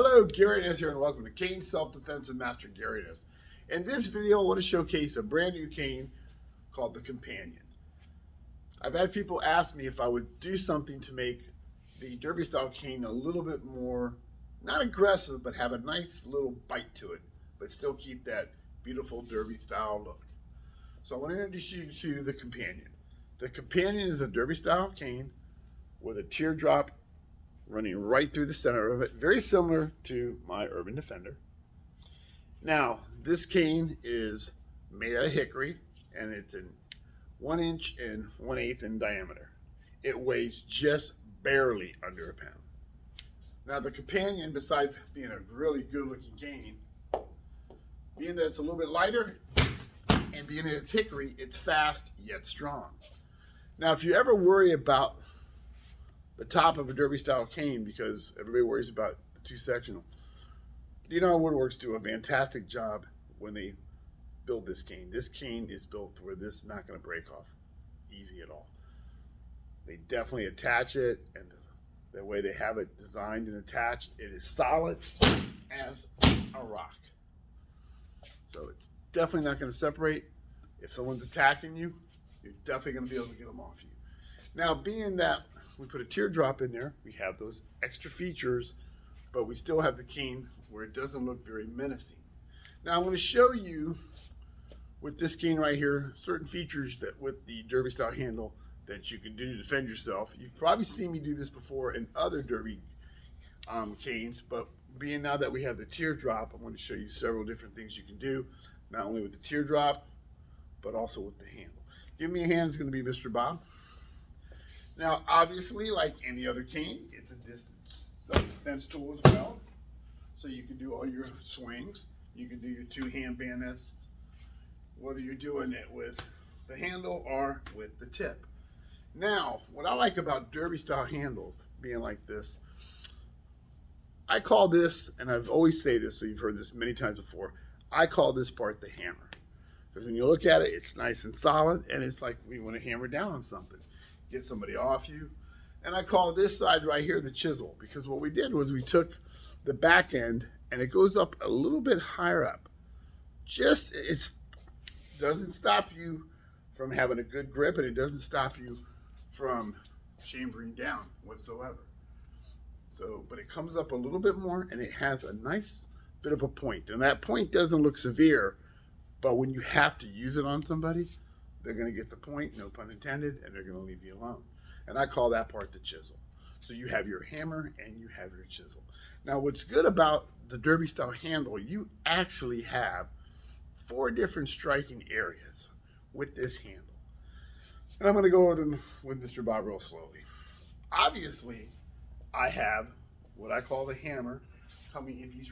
Hello, Gary Innes here, and welcome to Cane Self-Defense and Master Gary Innes. In this video, I want to showcase a brand new cane called the Companion. I've had people ask me if I would do something to make the derby style cane a little bit more, not aggressive, but have a nice little bite to it, but still keep that beautiful derby style look. So I want to introduce you to the Companion. The Companion is a derby style cane with a teardrop running right through the center of it, very similar to my Urban Defender. Now, this cane is made out of hickory, and it's in 1 inch and 1/8 in diameter. It weighs just barely under a pound. Now, the Companion, besides being a really good-looking cane, being that it's a little bit lighter, and being that it's hickory, it's fast yet strong. Now, if you ever worry about the top of a derby style cane, because everybody worries about the two sectional, D&R Woodworks do a fantastic job when they build this cane. This cane is built to where this is not going to break off easy at all. They definitely attach it, and the way they have it designed and attached, it is solid as a rock. So it's definitely not going to separate. If someone's attacking you, you're definitely going to be able to get them off you. Now, being that we put a teardrop in there, we have those extra features, but we still have the cane where it doesn't look very menacing. Now, I'm going to show you with this cane right here certain features that with the derby style handle that you can do to defend yourself. You've probably seen me do this before in other derby canes, but being now that we have the teardrop, I'm going to show you several different things you can do, not only with the teardrop, but also with the handle. Give me a hand is going to be Mr. Bob. Now, obviously, like any other cane, it's a distance self-defense tool as well. So you can do all your swings. You can do your two-hand bayonets, whether you're doing it with the handle or with the tip. Now, what I like about derby-style handles being like this, I call this, and I've always said this, so you've heard this many times before, I call this part the hammer. Because when you look at it, it's nice and solid, and it's like we want to hammer down on something. Get somebody off you. And I call this side right here the chisel, because what we did was we took the back end and it goes up a little bit higher up. It doesn't stop you from having a good grip, and it doesn't stop you from chambering down whatsoever. So, but it comes up a little bit more, and it has a nice bit of a point. And that point doesn't look severe, but when you have to use it on somebody, they're going to get the point, no pun intended, and they're going to leave you alone. And I call that part the chisel. So you have your hammer and you have your chisel. Now, what's good about the derby style handle, you actually have 4 different striking areas with this handle. And I'm going to go over them with Mr. Bob real slowly. Obviously, I have what I call the hammer coming. If he's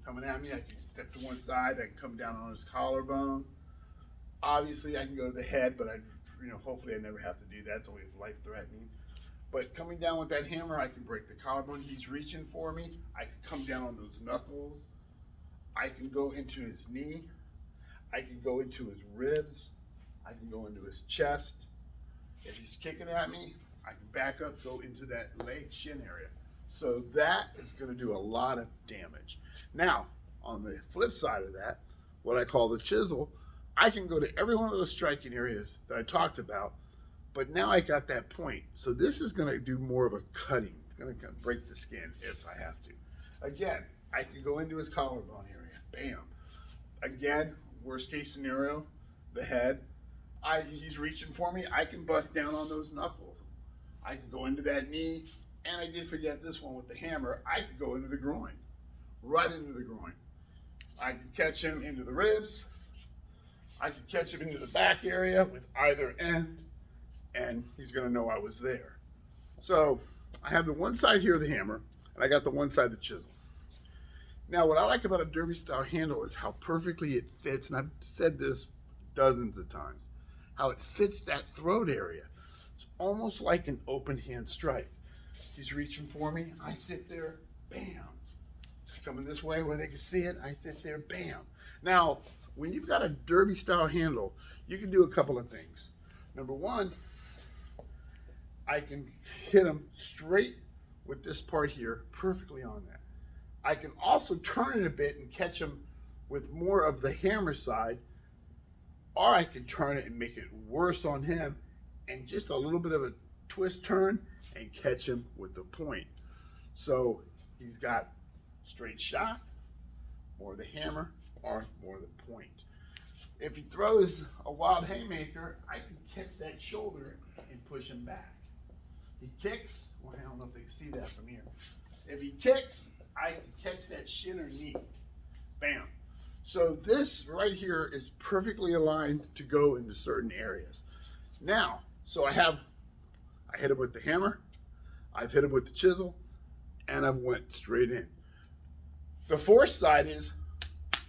coming at me, I can step to one side. I can come down on his collarbone. Obviously, I can go to the head, but hopefully I never have to do that. It's only life-threatening. But coming down with that hammer, I can break the collarbone. He's reaching for me. I can come down on those knuckles. I can go into his knee. I can go into his ribs. I can go into his chest. If he's kicking at me, I can back up, go into that leg shin area. So that is going to do a lot of damage. Now, on the flip side of that, what I call the chisel, I can go to every one of those striking areas that I talked about, but now I got that point. So this is going to do more of a cutting. It's going to break the skin if I have to. Again, I can go into his collarbone area. Bam. Again, worst case scenario, the head. He's reaching for me. I can bust down on those knuckles. I can go into that knee. And I did forget this one with the hammer. I could go into the groin. Right into the groin. I can catch him into the ribs. I could catch him into the back area with either end, and he's going to know I was there. So I have the one side here of the hammer, and I got the one side the chisel. Now, what I like about a derby style handle is how perfectly it fits, and I've said this dozens of times, how it fits that throat area. It's almost like an open hand strike. He's reaching for me. I sit there, bam. He's coming this way where they can see it. I sit there, bam. Now, when you've got a derby style handle, you can do a couple of things. Number one, I can hit them straight with this part here, perfectly on that. I can also turn it a bit and catch him with more of the hammer side, or I can turn it and make it worse on him and just a little bit of a twist turn and catch him with the point. So he's got straight shot, more of the hammer, or more of the point. If he throws a wild haymaker, I can catch that shoulder and push him back. He kicks, well, I don't know if they can see that from here. If he kicks, I can catch that shin or knee. Bam. So this right here is perfectly aligned to go into certain areas. Now, so I hit him with the hammer, I've hit him with the chisel, and I've went straight in. The fourth side is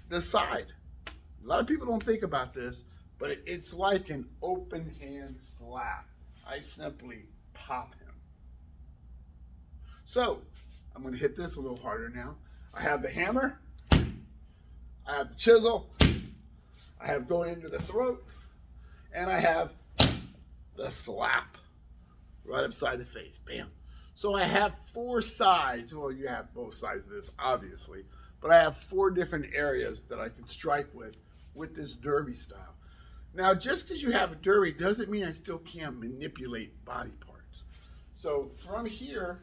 the side. A lot of people don't think about this, but it's like an open hand slap. I simply pop him. So I'm going to hit this a little harder now. I have the hammer, I have the chisel, I have going into the throat, and I have the slap right upside the face. Bam. So I have four sides. Well, you have both sides of this, obviously, but I have four different areas that I can strike with this derby style. Now, just because you have a derby doesn't mean I still can't manipulate body parts. So from here,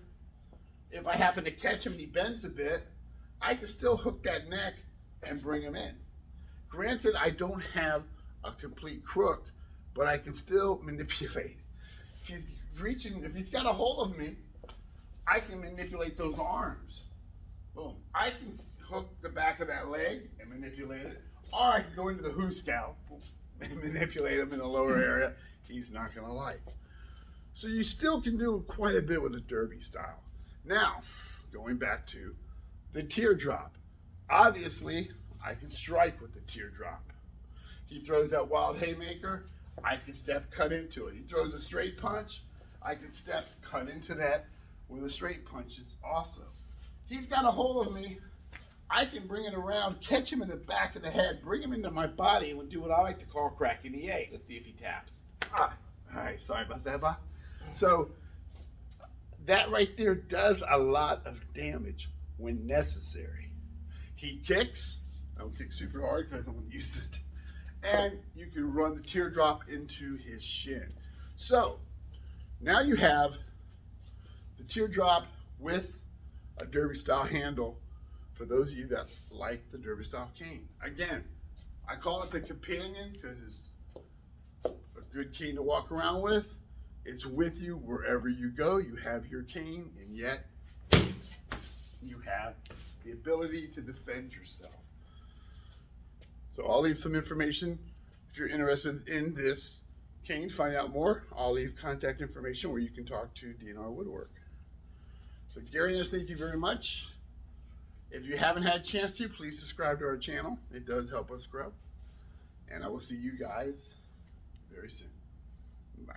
if I happen to catch him and he bends a bit, I can still hook that neck and bring him in. Granted, I don't have a complete crook, but I can still manipulate. If he's got a hold of me, I can manipulate those arms. Boom. I can hook the back of that leg and manipulate it, or I can go into the hooskow and manipulate him in the lower area he's not going to like. So you still can do quite a bit with a derby style. Now, going back to the teardrop. Obviously, I can strike with the teardrop. He throws that wild haymaker, I can step cut into it. He throws a straight punch, I can step cut into that with a straight punch also. He's got a hold of me, I can bring it around, catch him in the back of the head, bring him into my body, and do what I like to call cracking the egg. Let's see if he taps. All right, sorry about that, Bob. So that right there does a lot of damage when necessary. He kicks, I don't kick super hard because I don't want to use it, and you can run the teardrop into his shin. So now you have the teardrop with a derby style handle for those of you that like the derby style cane. Again, I call it the companion because it's a good cane to walk around with. It's with you wherever you go. You have your cane, and yet you have the ability to defend yourself. So I'll leave some information if you're interested in this cane. Find out more. I'll leave contact information where you can talk to DNR Woodwork. So Gary, thank you very much. If you haven't had a chance to, please subscribe to our channel. It does help us grow. And I will see you guys very soon. Bye.